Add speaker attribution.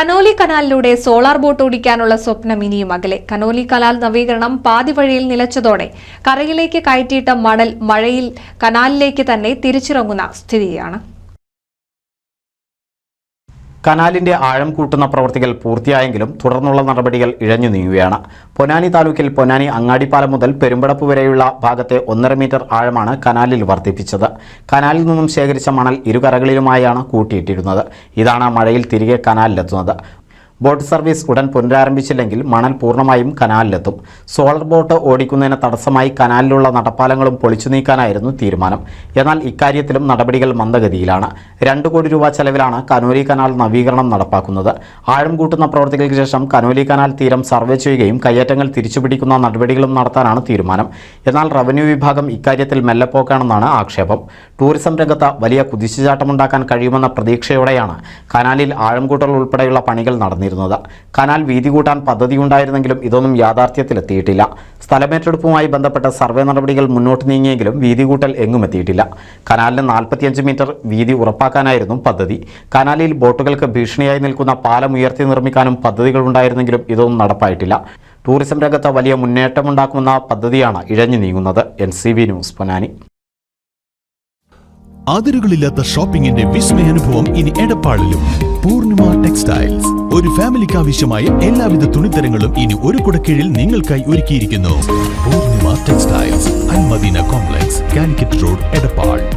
Speaker 1: Conolly കനാലിലൂടെ solar boat ഓടിക്കാനുള്ള സ്വപ്നം ഇനിയും അകലെ. കനോലി കനാൽ നവീകരണം പാതി വഴിയിൽ നിലച്ചതോടെ കരയിലേക്ക് കയറ്റിയിട്ട മണൽ മഴയിൽ കനാലിലേക്ക് തന്നെ തിരിച്ചിറങ്ങുന്ന സ്ഥിതിയാണ്.
Speaker 2: കനാലിന്റെ ആഴം കൂട്ടുന്ന പ്രവൃത്തികൾ പൂർത്തിയായെങ്കിലും തുടർന്നുള്ള നടപടികൾ ഇഴഞ്ഞു നീങ്ങുകയാണ്. പൊന്നാനി താലൂക്കിൽ പൊന്നാനി അങ്ങാടിപ്പാലം മുതൽ പെരുമ്പടപ്പ് വരെയുള്ള ഭാഗത്തെ 1.5 മീറ്റർ ആഴമാണ് കനാലിൽ വർദ്ധിപ്പിച്ചത്. കനാലിൽ നിന്നും ശേഖരിച്ച മണൽ ഇരുകരകളിലുമായാണ് കൂട്ടിയിട്ടിരുന്നത്. ഇതാണ് മഴയിൽ തിരികെ കനാലിലെത്തുന്നത്. ബോട്ട് സർവീസ് ഉടൻ പുനരാരംഭിച്ചില്ലെങ്കിൽ മണൽ പൂർണ്ണമായും കനാലിലെത്തും. സോളർ ബോട്ട് ഓടിക്കുന്നതിന് തടസ്സമായി കനാലിലുള്ള നടപ്പാലങ്ങളും പൊളിച്ചു നീക്കാനായിരുന്നു തീരുമാനം. എന്നാൽ ഇക്കാര്യത്തിലും നടപടികൾ മന്ദഗതിയിലാണ്. 2 കോടി രൂപ ചെലവിലാണ് കനോലി കനാൽ നവീകരണം നടപ്പാക്കുന്നത്. ആഴം കൂട്ടുന്ന പ്രവൃത്തികൾക്ക് ശേഷം കനോലി കനാൽ തീരം സർവേ ചെയ്യുകയും കയ്യേറ്റങ്ങൾ തിരിച്ചുപിടിക്കുന്ന നടപടികളും നടത്താനാണ് തീരുമാനം. എന്നാൽ റവന്യൂ വിഭാഗം ഇക്കാര്യത്തിൽ മെല്ലെപ്പോക്കാണെന്നാണ് ആക്ഷേപം. ടൂറിസം രംഗത്ത് വലിയ കുതിച്ചുചാട്ടമുണ്ടാക്കാൻ കഴിയുമെന്ന പ്രതീക്ഷയോടെയാണ് കനാലിൽ ആഴം കൂട്ടൽ ഉൾപ്പെടെയുള്ള പണികൾ നടന്നിരുന്നത്. കനാൽ വീതി കൂട്ടാൻ പദ്ധതിയുണ്ടായിരുന്നെങ്കിലും ഇതൊന്നും യാഥാർത്ഥ്യത്തിലെത്തിയിട്ടില്ല. സ്ഥലമേറ്റെടുപ്പുമായി ബന്ധപ്പെട്ട സർവേ നടപടികൾ മുന്നോട്ട് നീങ്ങിയെങ്കിലും വീതി കൂട്ടൽ എങ്ങും എത്തിയിട്ടില്ല. കനാലിന് 45 മീറ്റർ വീതി ഉറപ്പാക്കാനായിരുന്നു പദ്ധതി. കനാലിൽ ബോട്ടുകൾക്ക് ഭീഷണിയായി നിൽക്കുന്ന പാലം ഉയർത്തി നിർമ്മിക്കാനും പദ്ധതികൾ ഉണ്ടായിരുന്നെങ്കിലും ഇതൊന്നും നടപ്പായിട്ടില്ല. ടൂറിസം രംഗത്ത് വലിയ മുന്നേറ്റമുണ്ടാക്കുന്ന പദ്ധതിയാണ് ഇഴഞ്ഞു നീങ്ങുന്നത്. NCV news Ponnani.
Speaker 3: അതിരുകളില്ലാത്ത ഷോപ്പിംഗിന്റെ വിസ്മയാനുഭവം ഇനി എടപ്പാളിലും. പൂർണിമ ടെക്സ്റ്റൈൽസ് ഒരു ഫാമിലിക്ക് ആവശ്യമായ എല്ലാവിധ തുണിത്തരങ്ങളും ഇനി ഒരു കുടക്കീഴിൽ നിങ്ങൾക്കായി ഒരുക്കിയിരിക്കുന്നു. Poornima textiles, Al Madina complex, Calicut road, Edappal.